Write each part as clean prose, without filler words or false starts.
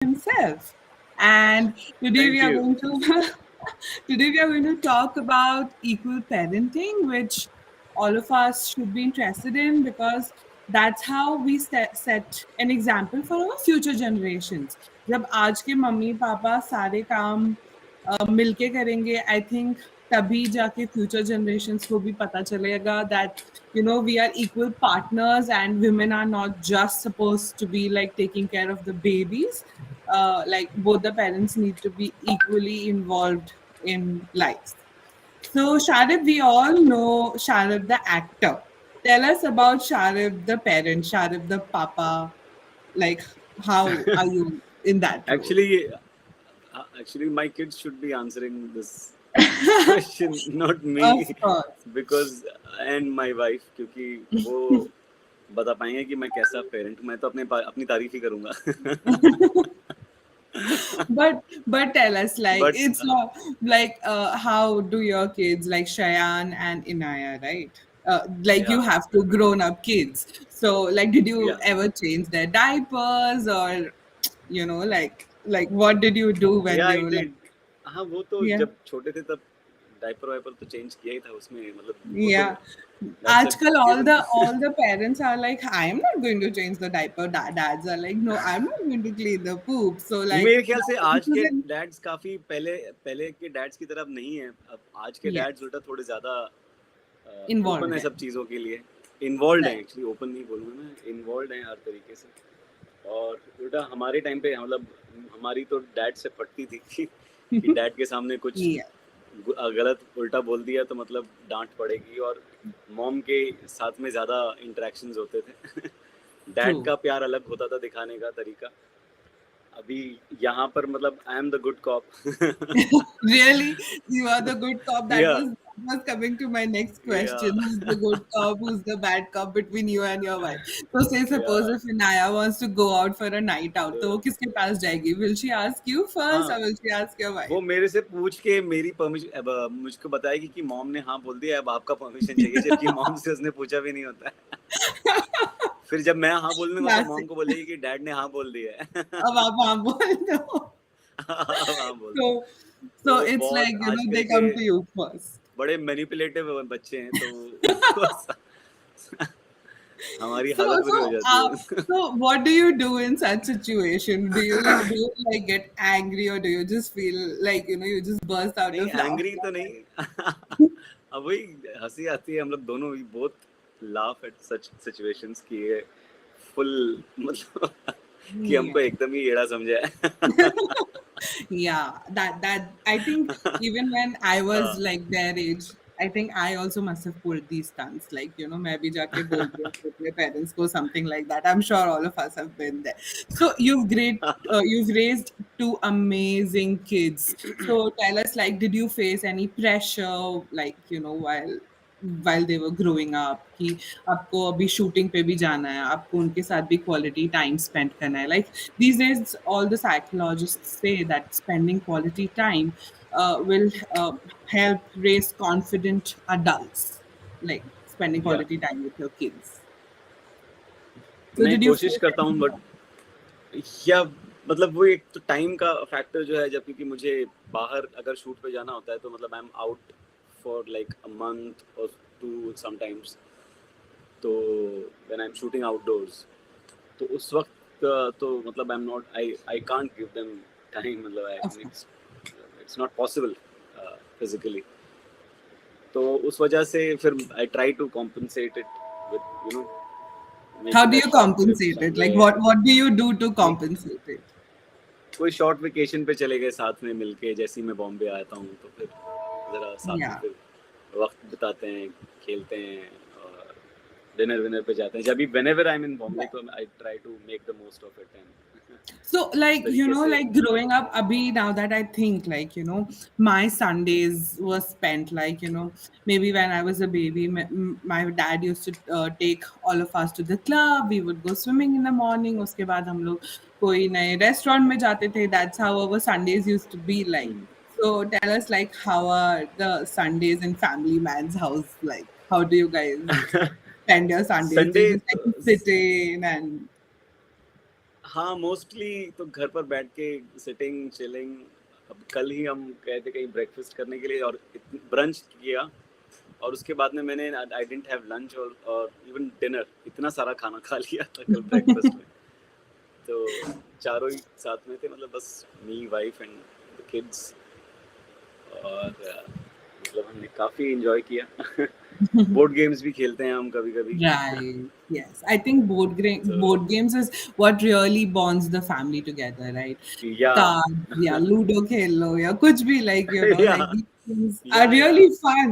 himself. And today we Thank are you. going to today we are going to talk about equal parenting, which all of us should be interested in because that's how we set an example for our future generations. जब आज के mummy papa सारे काम मिलके करेंगे, I think तभी जाके future generations को भी पता चलेगा that we are equal partners and women are not just supposed to be like taking care of the babies. Like both the parents need to be equally involved in life. So Sharib, we all know Sharib the actor. Tell us about Sharib the parent, Sharib the papa. Like, how are you in that role? Actually, actually, my kids should be answering this question, not Of me, course. because and my wife, क्योंकि वो बता पाएंगे कि मैं कैसा parent हूँ. मैं तो अपनी तारीफ ही करूँगा. But tell us, like, But it's not like, how do your kids, like Shayan and Inaya, right? Like you yeah, have two grown up kids. So like, did you yeah, ever change their diapers, or like what did you do when yeah, they I were like, did. हाँ, वो तो yeah, जब छोटे थे तब diaper wiper तो change किया ही था उसमें, मतलब वो तो yeah. that's a Aajkal all given. the parents are like, I am not going to change the diaper. Dads are like, no, I'm not going to clean the poop. So like, मेरे ख्याल से this आज is के an, dads काफी पहले पहले के dads की तरफ नहीं है. अब आज के yes, डैड्स उल्टा थोड़े ज्यादा ओपन involved है है, सब चीज़ों के लिए. इन्वॉल्व है, right? एक्चुअली ओपन नहीं बोलूँगा मैं, इन्वॉल्व है हर तरीके से. और उल्टा हमारे टाइम पे मतलब हमारी तो डैड से पटती थी कि डैड के सामने कुछ Yeah. गलत उल्टा बोल दिया तो मतलब डांट पड़ेगी. और मॉम के साथ में ज़्यादा इंटरेक्शंस होते थे. Dad True. का प्यार अलग होता था दिखाने का तरीका. अभी यहाँ पर मतलब I am the good cop. Really? You are the good cop. That या was coming to my next या question. Who's the good cop? Who's the bad cop between you and your wife? So say या suppose if Inaya wants to go out for a night out, तो वो किसके पास जाएगी? Will she ask you first हाँ, or will she ask your वो wife? मेरे से पूछ के मेरी परमिशन अब मुझको बताएगी कि मॉम ने हाँ बोल दिया, अब आपका परमिशन चाहिए, जबकि मॉम से उसने पूछा भी नहीं होता है. फिर जब मैं हाँ बोल दूंगा तो मॉम Classic. को बोलेगी कि डैड ने हाँ बोल दिया है. अब आप हाँ बोल दो. अब हाँ बोल दो. So so तो it's like बहुत they आजकल के come to you first. बड़े मैनिपुलेटिव बच्चे हैं, तो उनको हमारी So, हालत बुरी हो जाती है. so what do you do in such situation? Do you get angry, or do you just feel like you just burst out नहीं, of एंग्री laughter? तो नहीं. अब वही हंसी आती है. हम लोग दोनों भी बहुत लाफ एट सच सिचुएशंस की है. फुल मतलब कि Yeah. हमको एकदम ही एड़ा समझा है. Yeah, that I think even when I was हाँ, like their age, I think I also must have pulled these stunts. Like, मैं भी जाके बोल दिया अपने parents को something like that. I'm sure all of us have been there. So you've raised two amazing kids. So tell us, like, did you face any pressure, like, while they were growing up, कि आपको अभी shooting पे भी जाना है, आपको उनके साथ भी क्वालिटी टाइम स्पेंड करना है. Like these days, all the psychologists say that spending quality time will help raise confident adults, like spending या quality time with your kids. So मैं did you कोशिश face करता हूँ, any? बट या मतलब वो एक तो टाइम का फैक्टर जो है, जब क्योंकि मुझे बाहर अगर शूट पे जाना होता है तो मतलब I am out for like a month और टू समटाइम्स. तो when I am shooting outdoors, तो उस वक्त तो मतलब I am not I can't give them time. मतलब Of course. It's not possible physically. तो उस वजह से फिर I try to compensate it with How making do a you short trip compensate it? Like somewhere. what do you do to नहीं, compensate it? कोई short vacation पे चले गए साथ में मिलके. जैसे ही मैं बॉम्बे आता हूँ तो फिर ज़रा साथ में Yeah. फिर वक्त बिताते हैं, खेलते हैं और डिनर विनर पे जाते हैं. जब भी whenever I am in Bombay तो I try to make the most of it. And So, उस like, तरीके से like growing up, Abhi, now that I think, like, my Sundays were spent, like, maybe when I was a baby, my dad used to take all of us to the club. We would go swimming in the morning. Uske baad hum log koi naye restaurant mein jate the. That's how our Sundays used to be like. So, tell us, like, how are the Sundays in Family Man's house like? How do you guys spend your Sundays? Do Sunday you just like to sit in and हाँ, mostly तो घर पर बैठ के sitting, chilling. अब कल ही हम गए थे कहीं ब्रेकफ़ास्ट करने के लिए और ब्रंच किया और उसके बाद में मैंने आई डिडंट हैव लंच और इवन डिनर, इतना सारा खाना खा लिया था कल ब्रेकफ़ास्ट में। तो चारों ही साथ में थे, मतलब बस मी, वाइफ़ एंड द किड्स। और मतलब हमने काफ़ी एन्जॉय किया। बोर्ड गेम्स भी खेलते हैं हम कभी-कभी। Right. Yes. I think तो board games is what really bonds the family together, right? या Cards, yeah, Ludo khelo, yeah, kuch bhi like, या like these things are या really fun.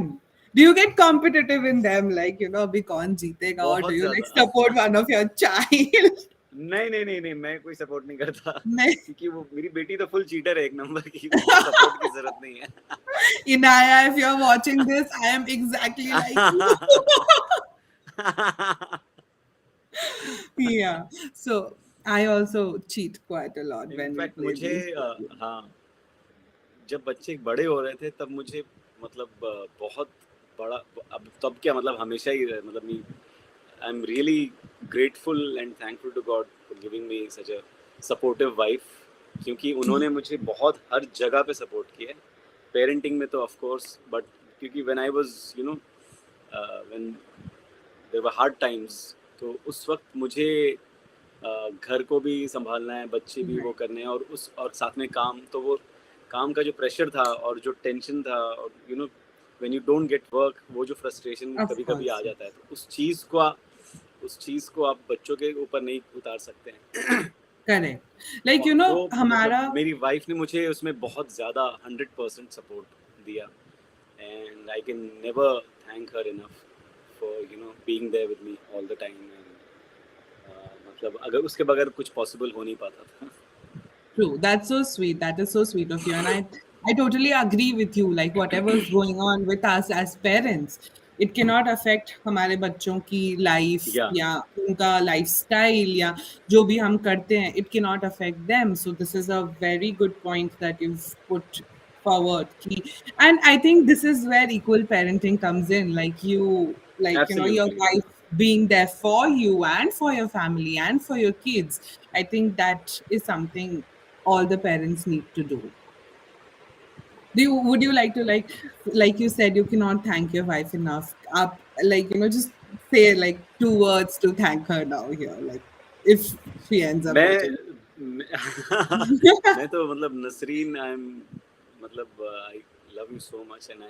Do you get competitive in them? Like, abhi kaun jeetega, or do बहुत you like ज़्यादा। support one of your child? नहीं, नहीं, नहीं, नहीं, मैं कोई सपोर्ट नहीं करता। Nahin. क्योंकि वो मेरी बेटी तो फुल चीटर है एक नंबर की, उसको सपोर्ट की ज़रूरत नहीं है। Inaya, if you're watching this, I am exactly like you. Yeah. So I also cheat quite a lot when we in fact play मुझे these board games. हाँ, जब बच्चे बड़े हो रहे थे तब मुझे मतलब बहुत बड़ा, अब तब क्या मतलब हमेशा ही मतलब me I am really grateful and thankful to God for giving me such a supportive wife, क्योंकि उन्होंने मुझे बहुत हर जगह पे सपोर्ट किया है। पेरेंटिंग में तो ऑफ कोर्स, बट क्योंकि when I was you know when there were hard times, तो उस वक्त मुझे घर को भी संभालना है, बच्चे भी वो Right. करने हैं, और साथ में काम, तो वो काम का जो प्रेशर था और जो टेंशन था, और you know when you don't get work, वो जो फ्रस्ट्रेशन Of कभी कभी आ course. जाता है, तो उस चीज़ को आप बच्चों के ऊपर नहीं उतार सकते हैं। Correct. Like, और वो मतलब हमारा मेरी वाइफ ने मुझे उसमें बहुत ज़्यादा 100% सपोर्ट दिया, and I can never thank her enough for you know being there with me all the time. And मतलब अगर उसके बगैर कुछ पॉसिबल हो नहीं पाता था। true. That's so sweet. That is so sweet of you. And I totally agree with you. Like whatever's going on with us as parents, it cannot affect हमारे बच्चों की life या या उनका lifestyle या जो भी हम करते हैं, it cannot affect them. So this is a very good point that you've put forward. And I think this is where equal parenting comes in. Like your absolutely. wife being there for you and for your family and for your kids. I think that is something all the parents need to do. Would you like to like you said you cannot thank your wife enough? Up like just say like two words to thank her now here, like if she ends up मैं watching. मैं तो मतलब Nasreen, I am मतलब I love you so much, and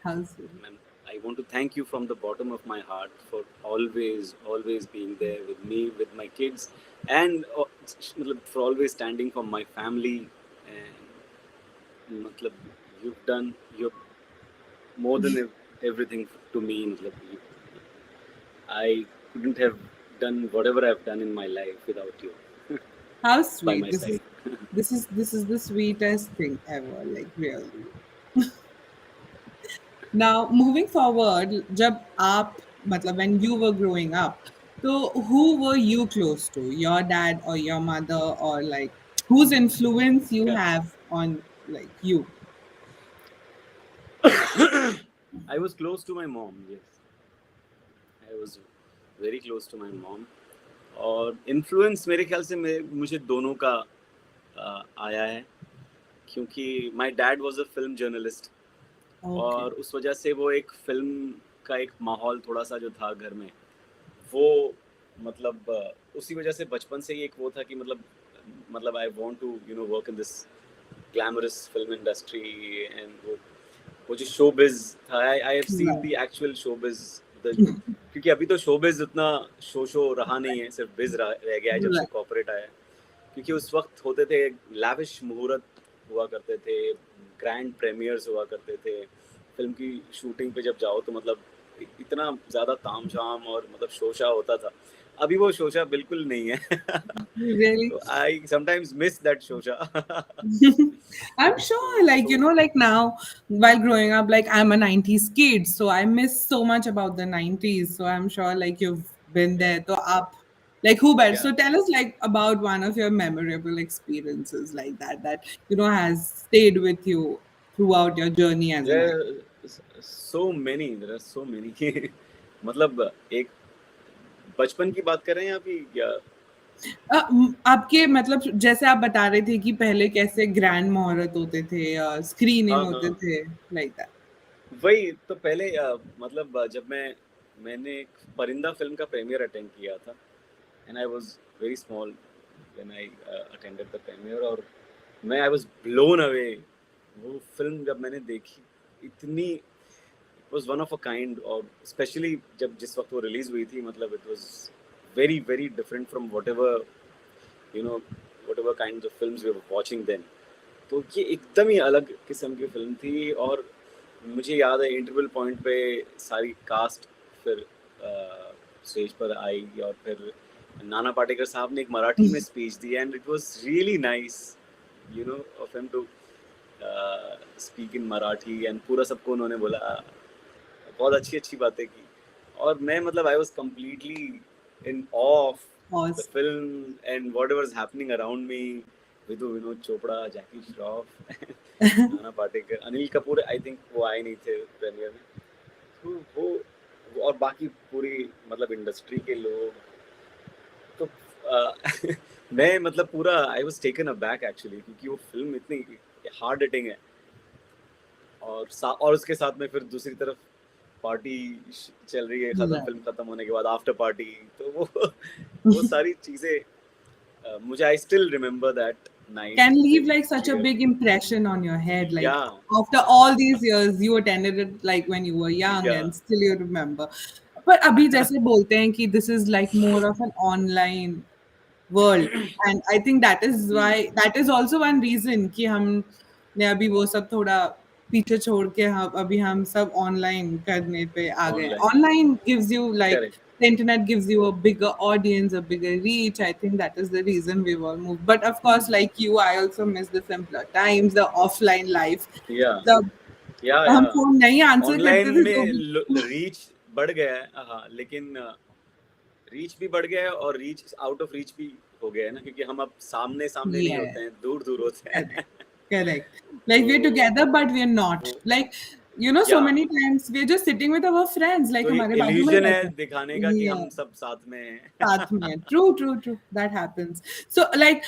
How sweet. I want to thank you from the bottom of my heart for always being there with me, with my kids, and मतलब for always standing for my family, and मतलब you've done your more than everything to me, मतलब I couldn't have done whatever I've done in my life without you How by sweet. my This is side. this is this is the sweetest thing ever, like really. Now, moving forward, जब आप मतलब when you were growing up, so who were you close to? Your dad or your mother, or like whose influence you Yeah. have on like you? I was close to my mom. Yes, I was very close to my mom. और influence मेरे ख्याल से मुझे दोनों का आया है, क्योंकि my dad was a film journalist, Okay. और उस वजह से वो एक फिल्म का एक माहौल थोड़ा सा जो था घर में, वो मतलब उसी वजह से बचपन से ही एक वो था कि मतलब I want to you know work in this glamorous film industry, and वो जो शोबिज था, I have seen Right. The actual showbiz, the क्योंकि अभी तो शोबिज उतना शो रहा नहीं है, सिर्फ रह गया है जब से Right. कॉर्पोरेट आया है। क्योंकि उस वक्त होते थे लैविश मुहूर्त हुआ करते थे, ग्रैंड प्रीमियर्स हुआ करते थे, फिल्म की शूटिंग पे जब जाओ तो मतलब इतना ज़्यादा तामझाम और मतलब शोशा होता था। अभी वो शोशा बिल्कुल नहीं है। Really? तो I sometimes miss that Shosha. I'm sure, like, तो like now, while growing up, like, I'm a 90s kid, so I miss so much about the 90s. So I'm sure, like, you've been there. So, up, like, who better? या So, tell us, like, about one of your memorable experiences like that, has stayed with you throughout your journey as an actor. There are so many मतलब एक बचपन की बात कर रहे हैं अभी, या आपके मतलब जैसे आप बता रहे थे कि पहले कैसे ग्रैंड मुहूर्त होते थे, स्क्रीनिंग हाँ होते हाँ, थे, लाइक दैट। वही तो पहले मतलब जब मैंने एक परिंदा फिल्म का प्रीमियर अटेंड किया था, and I was very small when I attended the premiere, और मैं आई वाज ब्लोन अवे। वो फिल्म जब मैंने देखी, इतनी it was one of a kind, और स्पेशली जब जिस वक्त वो रिलीज हुई थी, मतलब it was very very different from you know whatever kind of film we were watching then. तो ये एकदम ही अलग किस्म की फिल्म थी। और मुझे याद है इंटरवल पॉइंट पे सारी कास्ट फिर स्टेज पर आई, और फिर नाना पाटेकर साहब ने एक मराठी में स्पीच दी, and it was really nice, you know, of him to speak in Marathi, and पूरा सबको उन्होंने बोला, बहुत अच्छी अच्छी बातें की। और मैं मतलब I was completely in of the Pause. Film and whatever is happening around me, Vidhu Vinod Chopra, Jackie Shroff, Nana Patekar, Anil Kapoor, I think वो आए नहीं थे प्रीमियर में। तो और बाकी पूरी मतलब इंडस्ट्री के लोग, तो मैं मतलब पूरा I was taken aback actually, क्योंकि वो फिल्म इतनी हार्ड हिटिंग है। और उसके साथ में फिर दूसरी तरफ पार्टी चल रही है, खत्म, Right. फिल्म खत्म होने के बाद आफ्टर पार्टी, तो वो वो सारी चीजें, मुझे I still remember that night Can leave very like such a big clearly. impression on your head. या Like after all these years, you attended it like when you were young या and still you remember. पर अभी जैसे बोलते हैं कि this is like more of an online world, and I think that is why, that is also one reason कि हमने अभी वो सब थोड़ा पीछे छोड़ के हम अभी हम सब ऑनलाइन करने पे आ गए। Online, online gives you like correct, the internet gives you a bigger audience, a bigger reach. I think that is the reason we've all moved. But of course, like you, I also miss the simpler times, the offline life. या The या हम phone नहीं answer online करते थे तो में भी reach बढ़ गया है, हाँ, लेकिन रीच भी बढ़ गया है, और रीच आउट ऑफ रीच भी हो गया है ना, क्योंकि हम अब सामने सामने नहीं yeah. होते हैं, दूर दूर होते Correct. हैं। Correct. तो Like we're together, but we're not. वो Like, you know, so या many times we're just sitting with our friends, like तो ये हमारे बाजू में इल्यूजन है बैठे दिखाने का कि हैं। हम Yeah. सब साथ में हैं। साथ में. True, true, true. That happens. So, like,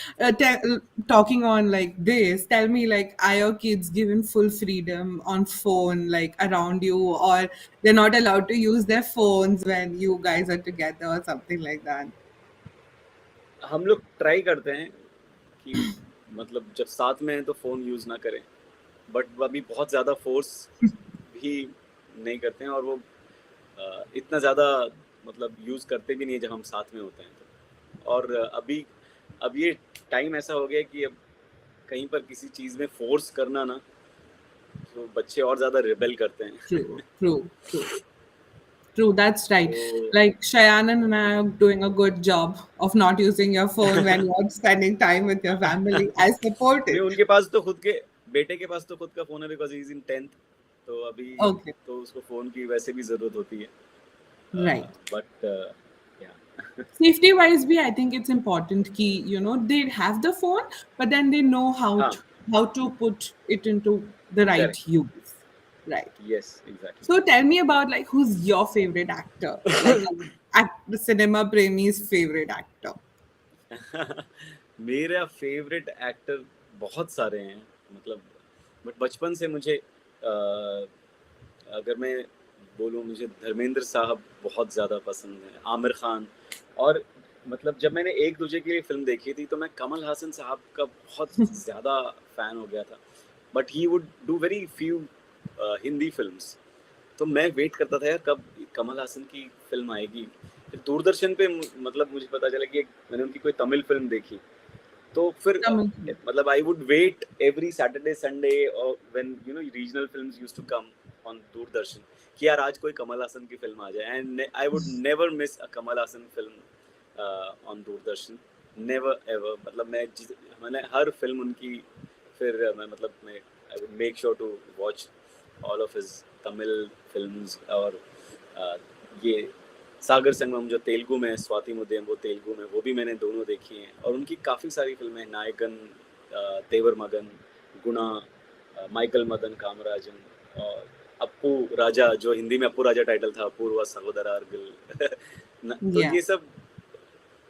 talking on like this, tell me, like, are your kids given full freedom on phone, like around you, or they're not allowed to use their phones when you guys are together or something like that? हम लोग try करते हैं कि मतलब जब साथ में हैं तो फ़ोन यूज़ ना करें, बट अभी बहुत ज़्यादा फोर्स भी नहीं करते हैं, और वो इतना ज़्यादा मतलब यूज़ करते भी नहीं है जब हम साथ में होते हैं तो। और अब ये टाइम ऐसा हो गया कि अब कहीं पर किसी चीज़ में फोर्स करना ना, तो बच्चे और ज़्यादा रिबेल करते हैं। True, true, true. True, that's right. तो Like Shayanan and I are doing a good job of not using your phone when you're spending time with your family. I support नहीं, it. उनके पास तो खुद के बेटे के पास तो खुद का फ़ोन है, because he is in 10th, तो अभी Okay, तो उसको फ़ोन की वैसे भी ज़रूरत होती है। right. बट या Safety wise, be I think it's important key, you know, they have the phone, but then they know हाँ, how to put it into the right correct, use. Right. Yes, exactly. So tell me about like who's your favorite actor? Like the cinema premi's favorite actor. मेरा favourite actor बहुत सारे हैं, मतलब but बचपन से मुझे अगर मैं बोलूँ, मुझे धर्मेंद्र साहब बहुत ज़्यादा पसंद हैं, आमिर खान। और मतलब जब मैंने एक दूजे के लिए फिल्म देखी थी तो मैं कमल हासन साहब का बहुत ज़्यादा फ़ैन हो गया था, but he would do very few Hindi films. तो मैं वेट करता था यार कब कमल हासन की फिल्म आएगी। फिर दूरदर्शन पे मतलब मुझे पता चला कि मैंने उनकी कोई तमिल फिल्म देखी, तो फिर Tamil. मतलब I would wait every Saturday Sunday, और when you know regional films used to come on Doordarshan, कि यार आज कोई कमल हासन की फिल्म आ जाए, and I would never miss a Kamal Haasan film on Doordarshan, never ever. मतलब मैंने हर फिल्म उनकी, फिर मैं मतलब मैं I would make sure to watch all of his Tamil films. और ये सागर संगमम जो तेलुगु में है, स्वाति मुदयम वो तेलुगु में, वो भी मैंने दोनों देखी हैं। और उनकी काफ़ी सारी फिल्में, नायकन, तेवर मगन, गुणा, माइकल मदन कामराजन, और अप्पू राजा, जो हिंदी में अप्पू राजा टाइटल था, अपूर्वा सहोदरा अर्गिल। तो Yeah. ये सब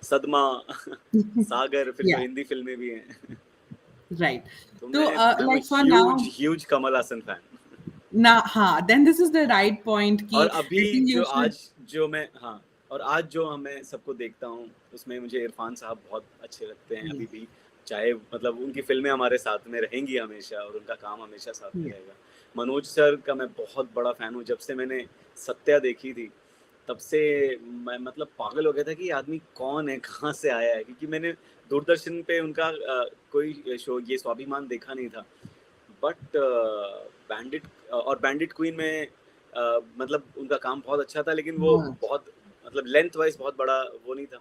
सदमा, सागर, फिर जो Yeah, हिंदी फिल्में भी हैं। right. तो So, मैं वो like for now, huge Kamal Haasan fan. now, then this is the right point. और Ki अभी I think जो you should. आज जो मैं हाँ और आज जो मैं सबको देखता हूँ उसमें मुझे इरफान साहब बहुत अच्छे लगते हैं Yeah, अभी भी। चाहे मतलब उनकी फिल्में हमारे साथ में रहेंगी हमेशा और उनका काम हमेशा साथ में yeah, रहेगा। मनोज सर का मैं बहुत बड़ा फैन हूँ। जब से मैंने सत्या देखी थी तब से मैं मतलब पागल हो गया था कि ये आदमी कौन है, कहाँ से आया है, क्योंकि मैंने दूरदर्शन पे उनका कोई शो ये स्वाभिमान देखा नहीं था। बट बैंडिट और बैंडिट क्वीन में मतलब उनका काम बहुत अच्छा था, लेकिन वो yeah. बहुत मतलब लेंथ वाइज बहुत बड़ा वो नहीं था।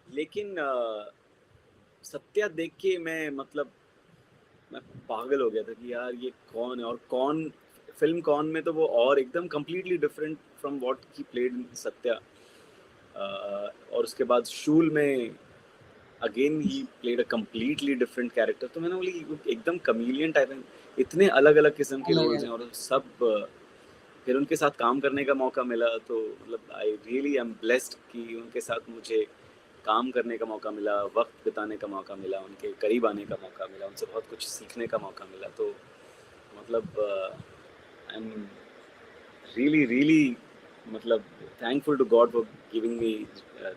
लेकिन सत्या देख के मैं पागल हो गया था कि यार ये कौन है। और कौन फिल्म कौन में तो वो और एकदम completely different from what he played in Satya. और उसके बाद शूल में again he played a completely different character. तो मैंने बोली वो एकदम कमीलियन टाइप है। इतने अलग अलग किस्म के रोल्स Alag-alag. हैं और सब फिर उनके साथ काम करने का मौका मिला। तो मतलब आई रियली एम ब्लेस्ड कि उनके साथ मुझे काम करने का मौका मिला, वक्त बिताने का मौका मिला, उनके करीब आने का मौका मिला, उनसे बहुत कुछ सीखने का मौका मिला। तो मतलब आई एम रियली रियली मतलब thankful to God for giving me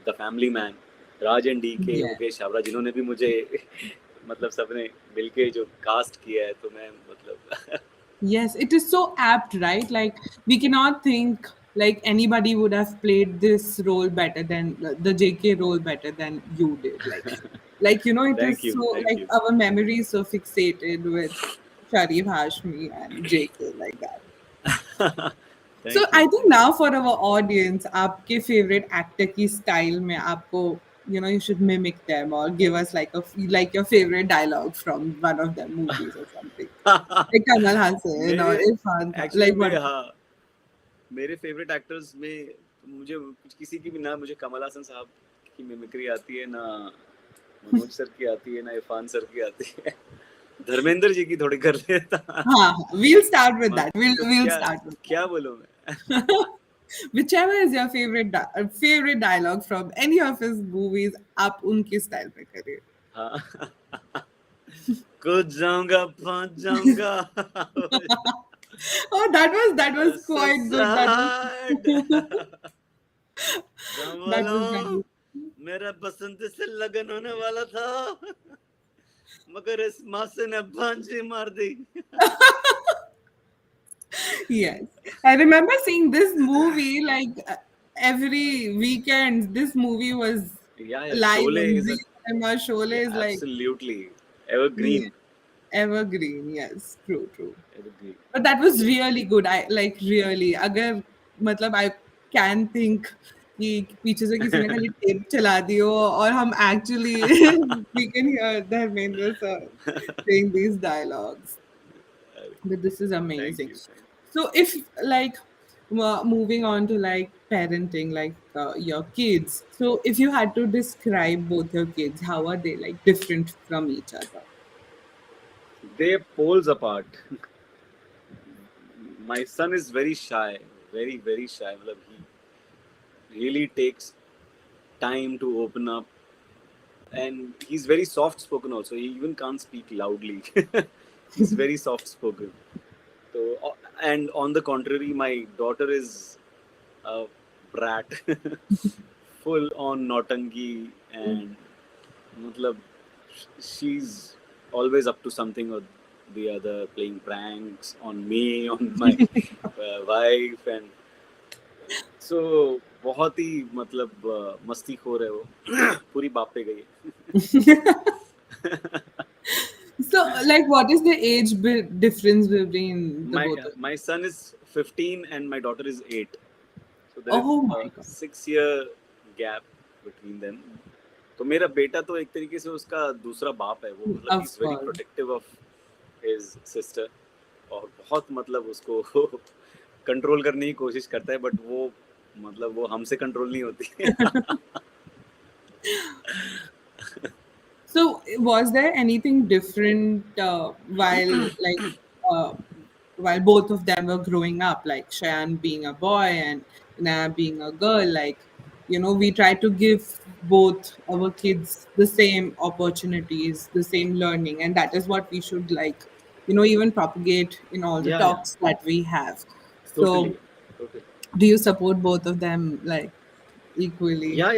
the family man, Raj and D K, Yeah. Mukesh Chhabra, जिन्होंने भी मुझे मतलब सबने मिलके जो कास्ट किया है। तो मैं मतलब Yes, it is so apt, right? Like we cannot think like anybody would have played this role better than the JK role better than you did. Like it is thank so you, thank like you. our memory is so fixated with Sharif, Hashmi, and JK like that. So thank you, I think thank now for our audience, आपके favorite actor की style में आपको you should mimic them or give us like your favorite dialogue from one of their movies or something. You. Like Kamal Hassan or मेरे Irfan Khan. Actually Like में what? हाँ, मेरे favourite actors में मुझे कुछ किसी की भी ना, मुझे कमल हासन साहब की मिमिक्री आती है ना, मनोज सर की आती है ना, इरफान सर की आती है। धर्मेंद्र जी की थोड़ी कर लेता। We'll start with मत that. We'll तो we'll क्या start with क्या बोलूं मैं। that. Whichever is your favorite dialogue from any of his movies, आप उनके style पे करिए. हाँ, कूद जाऊंगा, पहुंच जाऊंगा। Oh, that was quite good. That was ससाड गाँव that वालों, was मेरा बसंत से लगन होने वाला था, मगर इस मासे ने भांजी मार दी। yes. I remember seeing this movie like every weekend. This movie was Yeah, live Sholay on is a, Zee Cinema. Sholay is yeah, like absolutely yeah, evergreen, evergreen. Yes, true, true. evergreen. But that was really good. I like really. अगर मतलब I can think कि पीछे से किसी ने खाली tape चला दी हो और हम actually we can hear Dharmendra sir saying these dialogues. But this is Thank amazing. you, thank you. So if like moving on to like parenting, like your kids. So if you had to describe both your kids, how are they like different from each other? They're poles apart. My son is very shy, very very shy. मतलब he really takes time to open up, and he's very soft spoken also. He even can't speak loudly. He's very soft spoken. So, and on the contrary, my daughter is a brat, full on naughty, and matlab, she's always up to something or the other, playing pranks on me, on my wife, and so बहुत ही मतलब मस्तीखोर है वो। पूरी बाप पे गई So like what is the age difference between the my both of you? my son is 15 and my daughter is 8, so there is Oh a my god. 6 year gap between them. तो मेरा बेटा तो एक तरीके से उसका दूसरा बाप है। वो मतलब ही Of is very course. Protective of his sister और बहुत मतलब उसको कंट्रोल करने की कोशिश करता है, बट वो मतलब वो हमसे कंट्रोल नहीं होती। So was there anything different uh, while both of them were growing up, like Shayan being a boy and Naya being a girl? Like we try to give both our kids the same opportunities, the same learning, and that is what we should like, even propagate in all the Yeah, yeah, talks that we have. totally, So, totally. do you support both of them like equally? या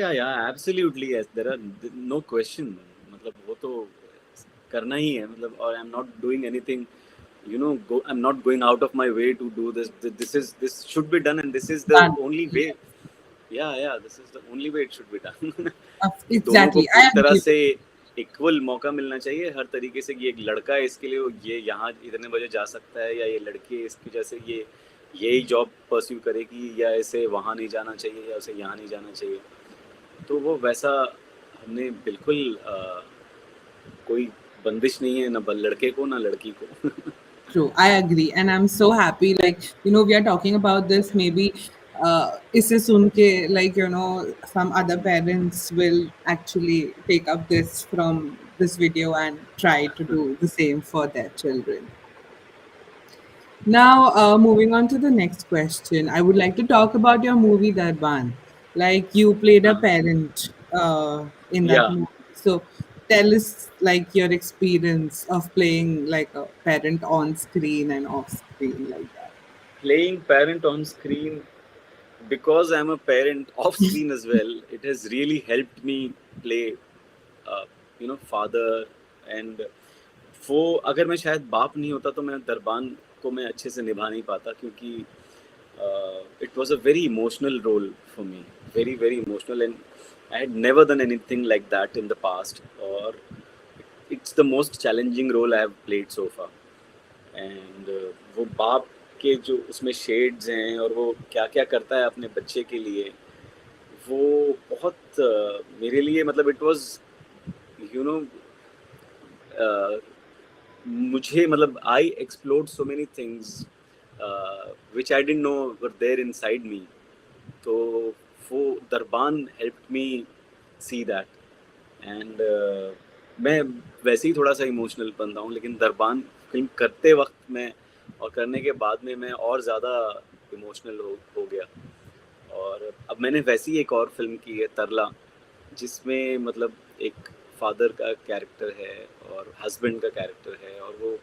absolutely yes there are no question मतलब वो तो करना ही है मतलब और I am not doing anything you know go I'm not going out of my way to do this this should be done and this is the Done. only way Yes. yeah this is the only way it should be done कि दोनों को Exactly. पूरी I तरह agree. से equal मौका मिलना चाहिए हर तरीके से कि एक लड़का है इसके लिए ये यहाँ इतने बजे जा सकता है या ये लड़की है इसकी वजह से ये यही जॉब परस्यू करेगी या इसे वहाँ नहीं जाना चाहिए या उसे यहाँ नहीं जाना चाहिए तो वो वैसा हमने बिल्कुल कोई बंदिश नहीं है ना लड़के को ना लड़की को True, I agree, and I'm so happy. Like we are talking about this. Maybe, isse sun ke, like some other parents will actually take up this from this video and try to do the same for their children. Now, moving on to the next question, I would like to talk about your movie Darban. Like you played a हाँ parent in या that movie. So tell us like your experience of playing like a parent on screen and off screen like that. Playing parent on screen because I'm a parent off screen as well, it has really helped me play, father and वो अगर मैं शायद बाप नहीं होता तो मैं दरबान को मैं अच्छे से निभा नहीं पाता क्योंकि it was a very emotional role for me, very very emotional, and I had never done anything like that in the past, or it's the most challenging role I have played so far. And वो बाप के जो उसमें shades हैं और वो क्या क्या करता है अपने बच्चे के लिए वो बहुत मेरे लिए मतलब इट वाज यू नो मुझे मतलब I explored so many things which I didn't know were there inside me तो वो Darbaan helped me see that and मैं वैसे ही थोड़ा सा इमोशनल बंदा हूँ लेकिन दरबान फिल्म करते वक्त मैं और करने के बाद में मैं और ज़्यादा इमोशनल हो गया और अब मैंने वैसी एक और फिल्म की है तरला जिसमें मतलब एक फादर का कैरेक्टर है और हस्बैंड का कैरेक्टर है और वो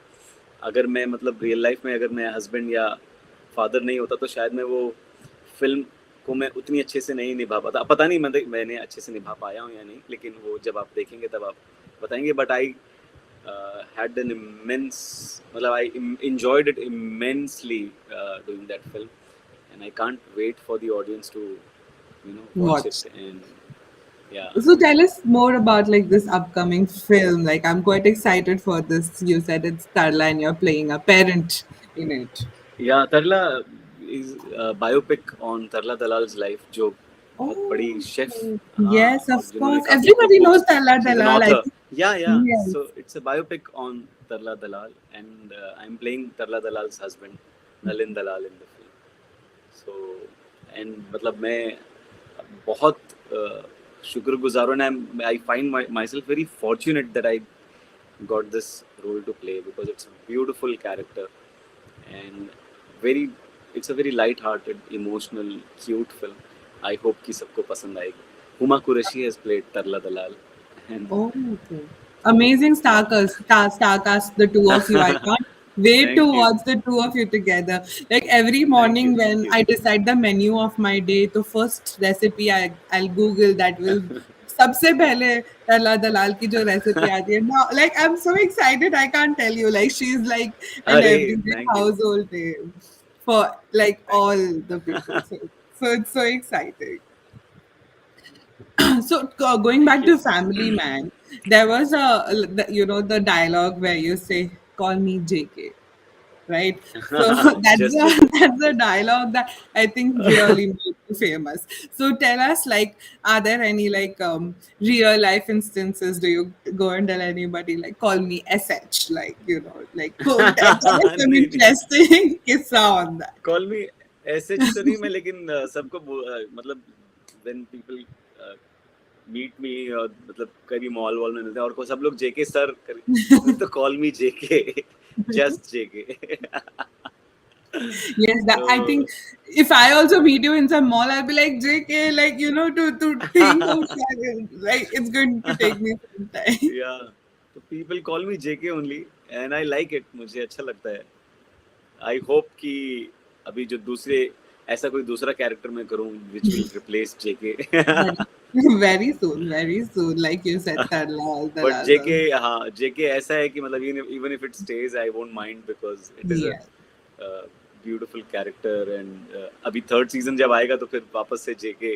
अगर मैं मतलब रियल लाइफ में अगर मैं हस्बैंड या फादर नहीं होता तो शायद मैं वो फिल्म को मैं उतनी अच्छे से नहीं निभा पाता पता नहीं मैंने अच्छे से निभा पाया हूँ या नहीं लेकिन वो जब आप देखेंगे तब आप बताएंगे but I had an immense मतलब I enjoyed it immensely doing that film and I can't wait for the audience to watch Watch. it and yeah So tell us more about like this upcoming film. Like I'm quite excited for this. You said it's Starla and you're playing a parent in it. yeah Tarla is a biopic on Tarla Dalal's life जो बहुत बड़ी Oh, chef हाँ yes, और of जिन्होंने course. काफ़ी cook Everybody knows books Tala she's an Dalal. I author think. yeah Yes. so it's a biopic on Tarla Dalal and I'm playing Tarla Dalal's husband Nalin Dalal in the film so and मतलब मैं बहुत शुक्रगुजार हूँ and I find myself very fortunate that I got this role to play because it's a beautiful character and very it's a very light-hearted, emotional, cute film. I hope कि सबको पसंद आएगी. Huma Qureshi has played Tarla Dalal and Oh, okay. Amazing star cast, the two of you. I can't wait to thank you, watch the two of you together. Like every thank you, morning thank when you. I decide the menu of my day, the first recipe I'll Google that will सबसे पहले तला दलाल की जो recipe आती है now like I'm so excited I can't tell you like she's like an अरे everyday thank you, household name for like thank all you. the people so it's so exciting. So going Thank back you. to Family Man, there was the dialogue where you say, "Call me JK," right? So that's Just a JK. that's a dialogue that I think really made you famous. So tell us, like, are there any like real life instances? Do you go and tell anybody like, "Call me SH," like like tell us some नहीं नहीं interesting kissa on that. Call me SH तो नहीं मैं लेकिन सबको मतलब when people meet me और मतलब कभी मॉल वॉल में मिलते हैं और को सब लोग जेके सर कर तो call me JK just JK Yes, that I तो think if I also meet you in some mall, I'll be like JK, like to think of that, like it's going to take me some time. या तो people call me JK only and I like it, मुझे अच्छा लगता है. I hope कि अभी जो दूसरे ऐसा कोई दूसरा कैरेक्टर मैं करूं which will replace JK. Very, very soon, like you said, Tarla, but Tarla. जेके, हाँ जेके ऐसा है कि मतलब even if it stage I won't mind because it is a Yeah, beautiful character. And अभी थर्ड सीजन जब आएगा तो फिर वापस से जेके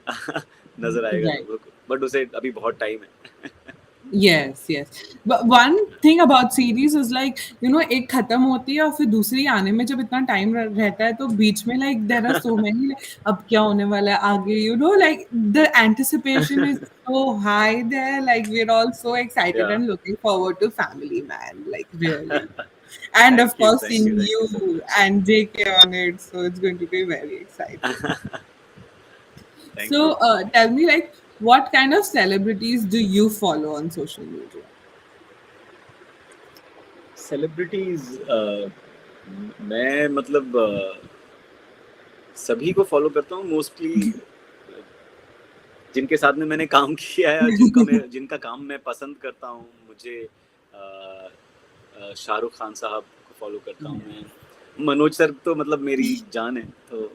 नजर आएगा right. लोगों को, बट उसे अभी बहुत टाइम है. Yes, yes. But one thing about series is like, एक खत्म होती है और फिर दूसरी आने में जब इतना टाइम रहता है तो बीच में like there are so many like, अब क्या होने वाला है आगे, like the anticipation is so high there, like we're all so excited या and looking forward to Family Man, like really. And of course seeing thank you so you much. and JK on it, so it's going to be very exciting. Thank you. So tell me like what kind of celebrities do you follow on social media? Celebrities मैं मतलब सभी को follow करता हूँ mostly, जिनके साथ में मैंने काम किया है, जिनका काम मैं पसंद करता हूँ. मुझे शाहरुख खान साहब को फॉलो करता हूँ मैं. मनोज सर तो मतलब मेरी जान है, तो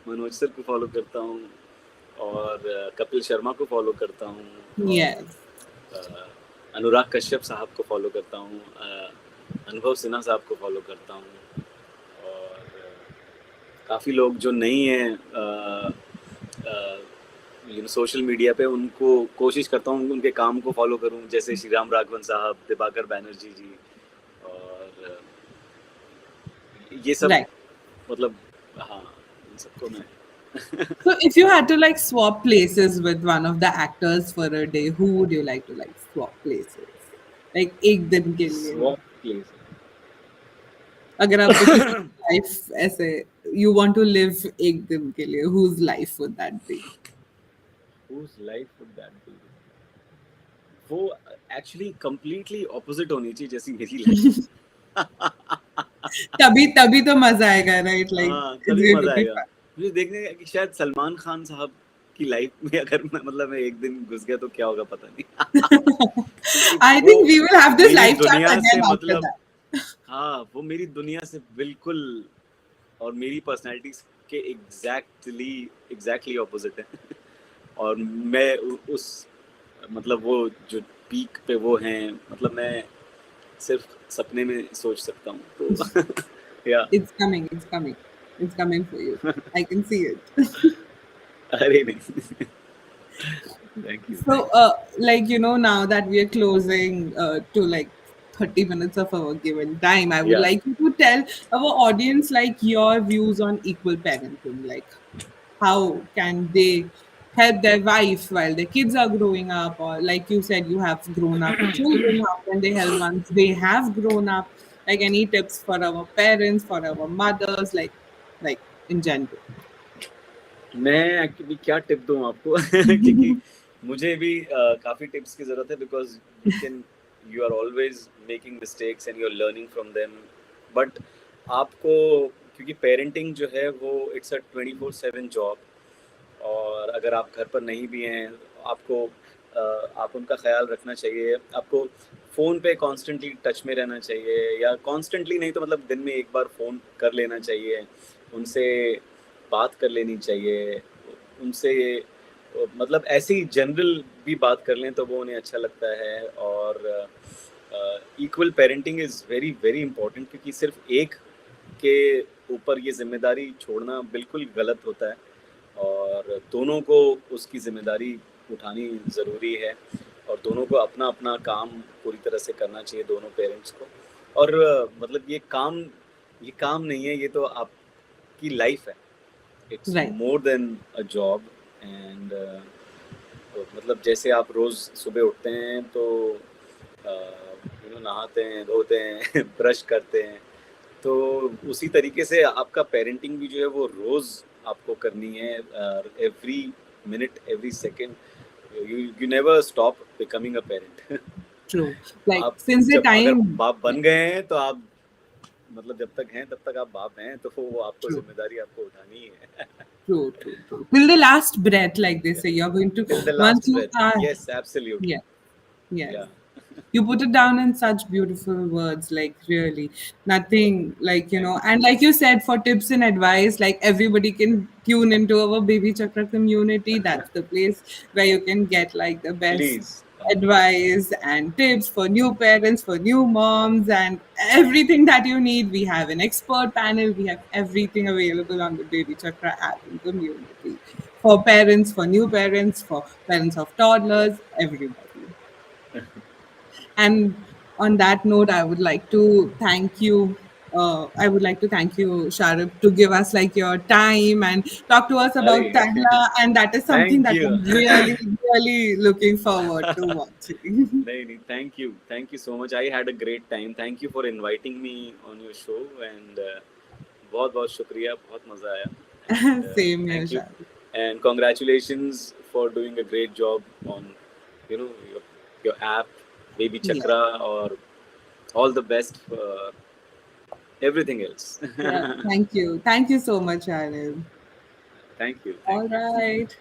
मनोज सर को फॉलो करता हूँ. और कपिल शर्मा को फॉलो करता हूँ. और Yes. अनुराग कश्यप साहब को फॉलो करता हूँ. अनुभव सिन्हा साहब को फॉलो करता हूँ. और काफ़ी लोग जो नहीं हैं सोशल मीडिया पे, उनको कोशिश करता हूँ उनके काम को फॉलो करूँ, जैसे श्री राम राघवन साहब, दिवाकर बैनर्जी जी. और ये सब Right. मतलब, हाँ, इन सबको मैं So if you had to like swap places with one of the actors for a day, who would you like to like swap places? Like एक दिन के लिए स्वॉप प्लेस. अगर आपको किसी लाइफ ऐसे you want to live एक दिन के लिए, whose life would that be? Whose life would that be? वो एक्चुअली कंप्लीटली ऑपोजिट होनी चाहिए जैसी मेरी लाइफ. तभी तभी तो मजा आएगा, right? Like हाँ, it's तभी going to मजा be आएगा. fun. मुझे देखने का कि शायद सलमान खान साहब की लाइफ में अगर मैं एक दिन घुस गया तो क्या होगा पता नहीं. क्योंकि I वो think we will have this मेरी live chat दुनिया से again after मतलब, that. हाँ, वो मेरी दुनिया से बिल्कुल और मेरी पर्सनैलिटी के एग्जैक्टली ऑपोजिट है. और मैं उस मतलब वो जो पीक पे वो हैं, मतलब मैं सिर्फ सपने में सोच सकता हूँ तो या. It's coming. It's coming. It's coming for you. I can see it. अरे नहीं. Thank you, So, thank like, now that we are closing to like 30 minutes of our given time, I you. would या like you to tell our audience like your views on equal parenting. Like, how can they help their wife while their kids are growing up? Or, like you said, you have grown up children. How can they help once they have grown up? Like, any tips for our parents, for our mothers, like in general? मैं actually क्या tip दूँ आपको क्योंकि मुझे भी काफ़ी tips की ज़रूरत है, because you are always making mistakes and you are learning from them. But आपको, क्योंकि पेरेंटिंग जो है वो इट्स अ 24/7 जॉब. और अगर आप घर पर नहीं भी हैं, आपको आप उनका ख्याल रखना चाहिए. आपको फ़ोन पे कॉन्स्टेंटली टच में रहना चाहिए, या कॉन्स्टेंटली नहीं तो मतलब दिन में एक बार फ़ोन कर लेना चाहिए. उनसे बात कर लेनी चाहिए. उनसे मतलब ऐसे ही जनरल भी बात कर लें तो वो उन्हें अच्छा लगता है. और equal parenting is very very important, क्योंकि सिर्फ एक के ऊपर ये जिम्मेदारी छोड़ना बिल्कुल गलत होता है. और दोनों को उसकी ज़िम्मेदारी उठानी ज़रूरी है. और दोनों को अपना अपना काम पूरी तरह से करना चाहिए, दोनों पेरेंट्स को. और मतलब ये काम नहीं है, ये तो आपकी लाइफ है. It's Right. More than a job. And मतलब जैसे आप रोज़ सुबह उठते हैं तो नहाते हैं, धोते हैं, ब्रश करते हैं, तो उसी तरीके से आपका पेरेंटिंग भी जो है वो रोज़ आपको करनी है. Every minute, every second, you never stop becoming a parent. True. Like आप since the जब अगर time, बाप बन गए हैं तो आप मतलब जब तक हैं तब तक आप बाप हैं, तो वो आपको True. जिम्मेदारी आपको उठानी ही है। True, true, true. Till the last breath, like they say, you're going to, Till the once last you breath. are, Yes, absolutely. yeah, yes. Yeah. You put it down in such beautiful words, like really nothing, like, you Thank know, you. and like you said, for tips and advice, like everybody can tune into our Baby Chakra community. That's the place where you can get like the best Please. advice and tips for new parents, for new moms, and everything that you need. We have an expert panel, we have everything available on the Baby Chakra app and community for parents, for new parents, for parents of toddlers, everybody. And on that note, I would like to thank you. I would like to thank you, Sharib, to give us like your time and talk to us about Arey. Tagla. And that is something Thank that you. I'm really, really looking forward to watching. नहीं नहीं, thank you so much, I had a great time, thank you for inviting me on your show, and बहुत बहुत शुक्रिया, बहुत मज़ा आया, and Same here, thank you, Sharib. And congratulations for doing a great job on you know your app baby Yeah, चक्रा, और all the best for everything else. yeah. Thank you. Thank you so much, Sharib. Thank you, All thank you. right.